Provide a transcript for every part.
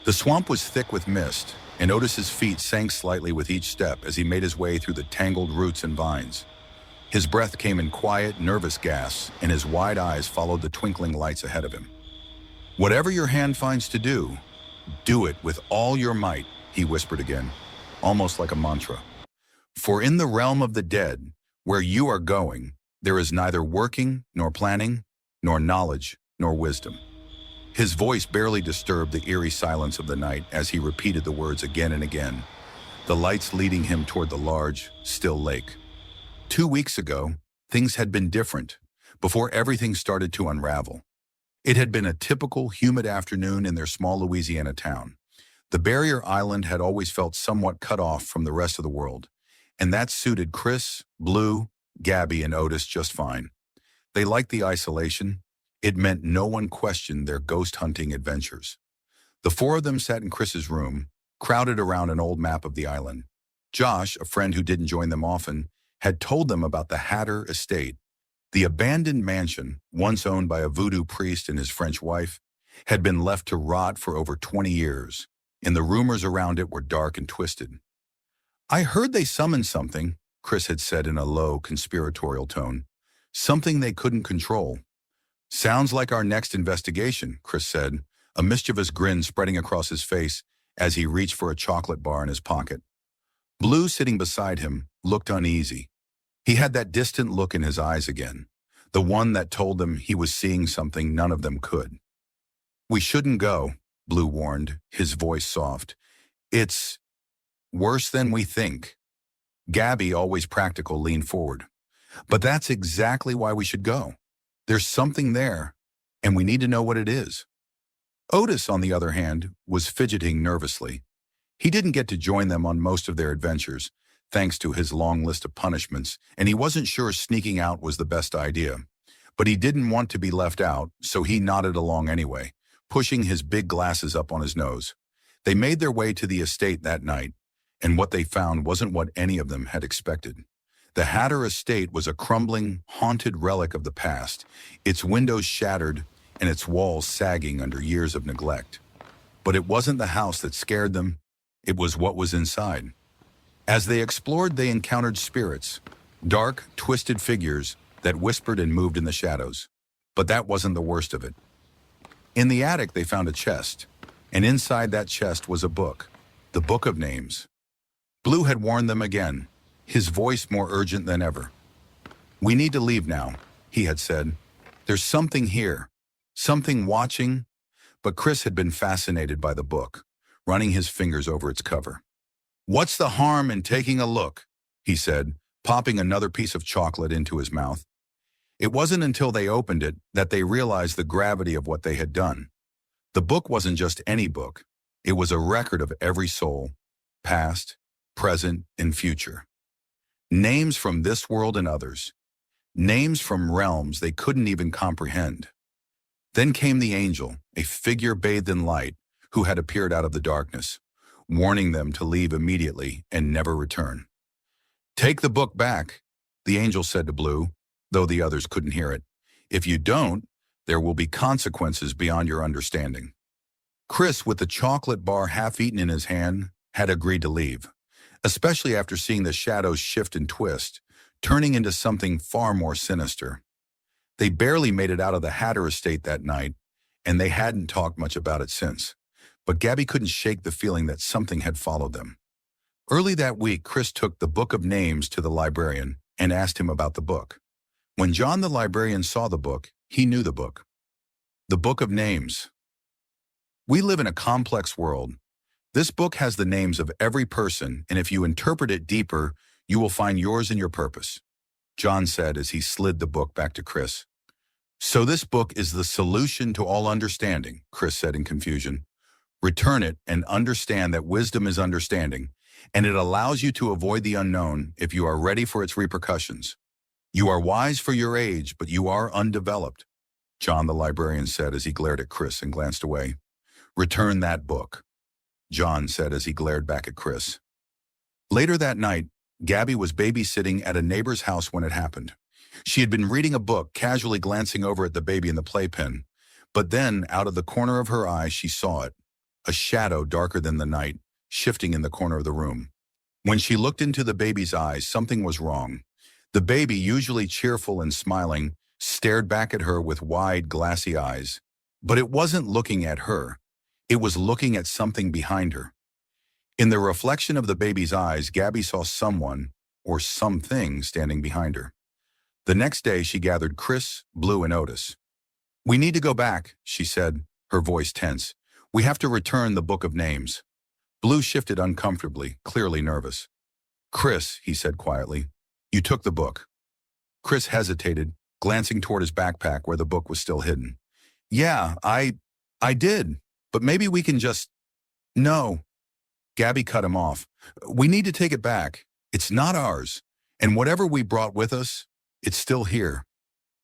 The swamp was thick with mist, and Otis's feet sank slightly with each step as he made his way through the tangled roots and vines. His breath came in quiet, nervous gasps, and his wide eyes followed the twinkling lights ahead of him. "Whatever your hand finds to do it with all your might," he whispered again, almost like a mantra. "For in the realm of the dead, where you are going, there is neither working, nor planning, nor knowledge, nor wisdom." His voice barely disturbed the eerie silence of the night as he repeated the words again and again, the lights leading him toward the large, still lake. 2 weeks ago, things had been different, before everything started to unravel. It had been a typical, humid afternoon in their small Louisiana town. The barrier island had always felt somewhat cut off from the rest of the world, and that suited Chris, Blue, Gabby, and Otis just fine. They liked the isolation. It meant no one questioned their ghost-hunting adventures. The four of them sat in Chris's room, crowded around an old map of the island. Josh, a friend who didn't join them often, had told them about the Hatter estate. The abandoned mansion, once owned by a voodoo priest and his French wife, had been left to rot for over 20 years, and the rumors around it were dark and twisted. "I heard they summoned something," Chris had said in a low, conspiratorial tone. "Something they couldn't control." "Sounds like our next investigation," Chris said, a mischievous grin spreading across his face as he reached for a chocolate bar in his pocket. Blue, sitting beside him, looked uneasy. He had that distant look in his eyes again, the one that told them he was seeing something none of them could. "We shouldn't go," Blue warned, his voice soft. "It's worse than we think." Gabby, always practical, leaned forward. "But that's exactly why we should go. There's something there, and we need to know what it is." Otis, on the other hand, was fidgeting nervously. He didn't get to join them on most of their adventures, thanks to his long list of punishments, and he wasn't sure sneaking out was the best idea. But he didn't want to be left out, so he nodded along anyway, pushing his big glasses up on his nose. They made their way to the estate that night, and what they found wasn't what any of them had expected. The Hatter estate was a crumbling, haunted relic of the past, its windows shattered and its walls sagging under years of neglect. But it wasn't the house that scared them, it was what was inside. As they explored, they encountered spirits, dark, twisted figures that whispered and moved in the shadows. But that wasn't the worst of it. In the attic, they found a chest, and inside that chest was a book, the Book of Names. Blue had warned them again, his voice more urgent than ever. "We need to leave now," he had said. "There's something here, something watching." But Chris had been fascinated by the book, running his fingers over its cover. "What's the harm in taking a look?" he said, popping another piece of chocolate into his mouth. It wasn't until they opened it that they realized the gravity of what they had done. The book wasn't just any book. It was a record of every soul, past, present, and future. Names from this world and others. Names from realms they couldn't even comprehend. Then came the angel, a figure bathed in light, who had appeared out of the darkness, warning them to leave immediately and never return. "Take the book back," the angel said to Blue, though the others couldn't hear it. "If you don't, there will be consequences beyond your understanding." Chris, with the chocolate bar half-eaten in his hand, had agreed to leave, especially after seeing the shadows shift and twist, turning into something far more sinister. They barely made it out of the Hatter estate that night, and they hadn't talked much about it since. But Gabby couldn't shake the feeling that something had followed them. Early that week, Chris took the Book of Names to the librarian and asked him about the book. When John the librarian saw the book, he knew the book. The Book of Names. "We live in a complex world. This book has the names of every person, and if you interpret it deeper, you will find yours and your purpose," John said as he slid the book back to Chris. "So this book is the solution to all understanding," Chris said in confusion. "Return it and understand that wisdom is understanding, and it allows you to avoid the unknown if you are ready for its repercussions. You are wise for your age, but you are undeveloped," John the librarian said as he glared at Chris and glanced away. "Return that book," John said as he glared back at Chris. Later that night, Gabby was babysitting at a neighbor's house when it happened. She had been reading a book, casually glancing over at the baby in the playpen, but then, out of the corner of her eye, she saw it. a shadow darker than the night, shifting in the corner of the room. When she looked into the baby's eyes, something was wrong. The baby, usually cheerful and smiling, stared back at her with wide, glassy eyes. But it wasn't looking at her. It was looking at something behind her. In the reflection of the baby's eyes, Gabby saw someone, or something, standing behind her. The next day, she gathered Chris, Blue, and Otis. "We need to go back," she said, her voice tense. "We have to return the book of names." Blue shifted uncomfortably, clearly nervous. "Chris," he said quietly, "you took the book." Chris hesitated, glancing toward his backpack where the book was still hidden. "Yeah, I did, but maybe we can just—" "No." Gabby cut him off. "We need to take it back. It's not ours. And whatever we brought with us, it's still here."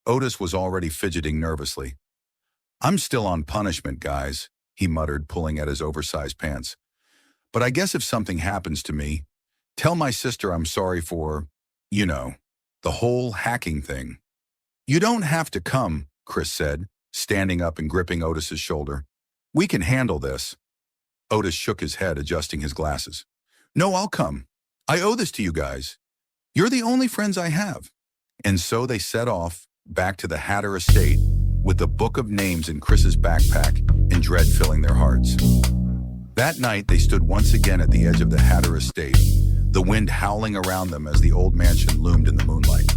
Otis was already fidgeting nervously. "I'm still on punishment, guys," he muttered, pulling at his oversized pants. "But I guess if something happens to me, tell my sister I'm sorry for, the whole hacking thing." "You don't have to come," Chris said, standing up and gripping Otis's shoulder. "We can handle this." Otis shook his head, adjusting his glasses. "No, I'll come. I owe this to you guys. You're the only friends I have." And so they set off, back to the Hatter estate, with the book of names in Chris's backpack and dread filling their hearts. That night, they stood once again at the edge of the Hatter estate, the wind howling around them as the old mansion loomed in the moonlight.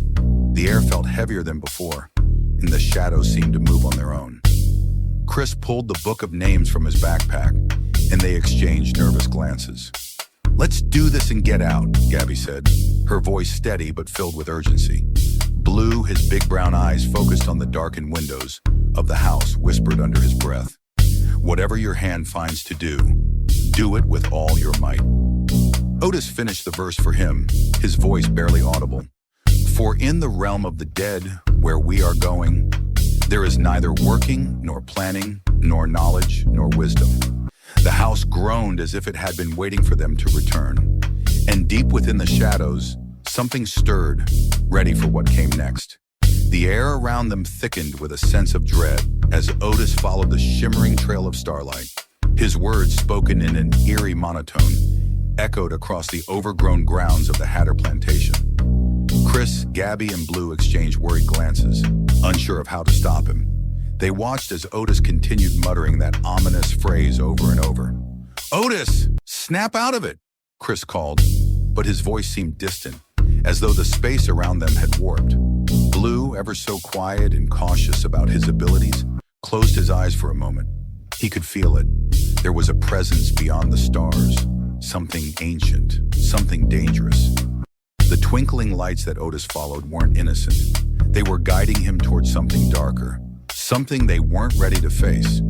The air felt heavier than before, and the shadows seemed to move on their own. Chris pulled the book of names from his backpack, and they exchanged nervous glances. "Let's do this and get out," Gabby said, her voice steady but filled with urgency. Blue, his big brown eyes focused on the darkened windows of the house, whispered under his breath, "Whatever your hand finds to do it with all your might." Otis finished the verse for him, his voice barely audible. "For in the realm of the dead, where we are going, there is neither working, nor planning, nor knowledge, nor wisdom." The house groaned as if it had been waiting for them to return. And deep within the shadows, something stirred, ready for what came next. The air around them thickened with a sense of dread as Otis followed the shimmering trail of starlight. His words, spoken in an eerie monotone, echoed across the overgrown grounds of the Hatter plantation. Chris, Gabby, and Blue exchanged worried glances, unsure of how to stop him. They watched as Otis continued muttering that ominous phrase over and over. "Otis, snap out of it," Chris called, but his voice seemed distant, as though the space around them had warped. Blue, ever so quiet and cautious about his abilities, closed his eyes for a moment. He could feel it. There was a presence beyond the stars, something ancient, something dangerous. The twinkling lights that Otis followed weren't innocent. They were guiding him towards something darker, something they weren't ready to face.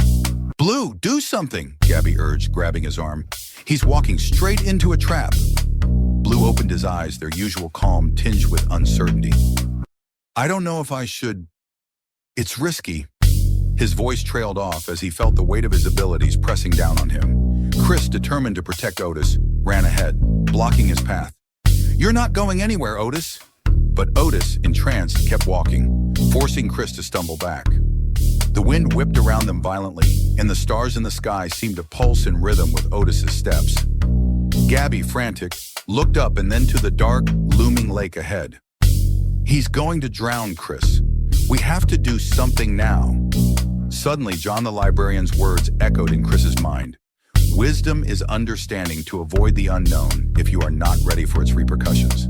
"Blue, do something," Gabby urged, grabbing his arm. "He's walking straight into a trap." Blue opened his eyes, their usual calm tinged with uncertainty. "I don't know if I should. It's risky." His voice trailed off as he felt the weight of his abilities pressing down on him. Chris, determined to protect Otis, ran ahead, blocking his path. "You're not going anywhere, Otis." But Otis, entranced, kept walking, forcing Chris to stumble back. The wind whipped around them violently, and the stars in the sky seemed to pulse in rhythm with Otis's steps. Gabby, frantic, looked up and then to the dark, looming lake ahead. "He's going to drown, Chris. We have to do something now." Suddenly, John the librarian's words echoed in Chris's mind. "Wisdom is understanding to avoid the unknown if you are not ready for its repercussions."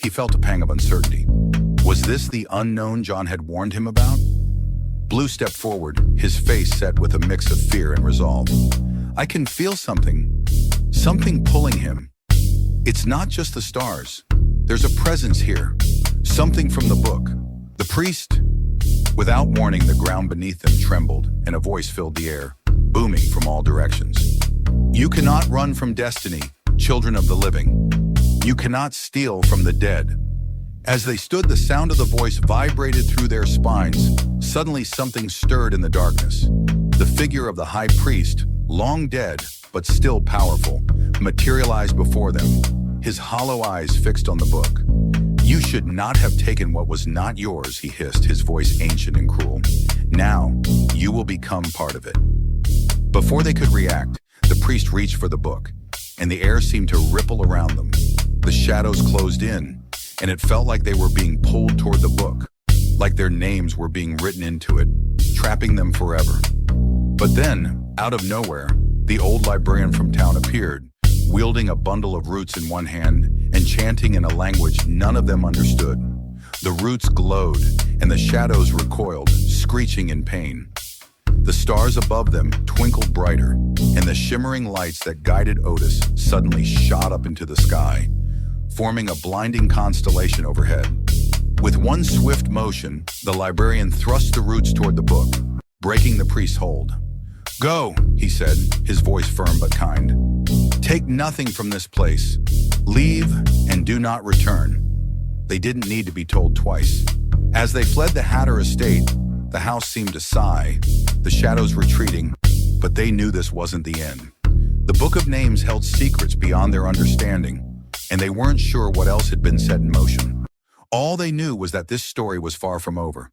He felt a pang of uncertainty. Was this the unknown John had warned him about? Blue stepped forward, his face set with a mix of fear and resolve. "I can feel something pulling him. It's not just the stars. There's a presence here, something from the book. The priest." Without warning, the ground beneath them trembled, and a voice filled the air, booming from all directions. "You cannot run from destiny, children of the living. You cannot steal from the dead." As they stood, the sound of the voice vibrated through their spines. Suddenly, something stirred in the darkness. The figure of the high priest, long dead, but still powerful, materialized before them, his hollow eyes fixed on the book. "You should not have taken what was not yours," he hissed, his voice ancient and cruel. "Now, you will become part of it." Before they could react, the priest reached for the book, and the air seemed to ripple around them. The shadows closed in, and it felt like they were being pulled toward the book, like their names were being written into it, trapping them forever. But then, out of nowhere, the old librarian from town appeared, wielding a bundle of roots in one hand and chanting in a language none of them understood. The roots glowed, and the shadows recoiled, screeching in pain. The stars above them twinkled brighter, and the shimmering lights that guided Otis suddenly shot up into the sky, forming a blinding constellation overhead. With one swift motion, the librarian thrust the roots toward the book, breaking the priest's hold. "Go," he said, his voice firm but kind. "Take nothing from this place. Leave and do not return." They didn't need to be told twice. As they fled the Hatter estate, the house seemed to sigh, the shadows retreating, but they knew this wasn't the end. The Book of Names held secrets beyond their understanding, and they weren't sure what else had been set in motion. All they knew was that this story was far from over.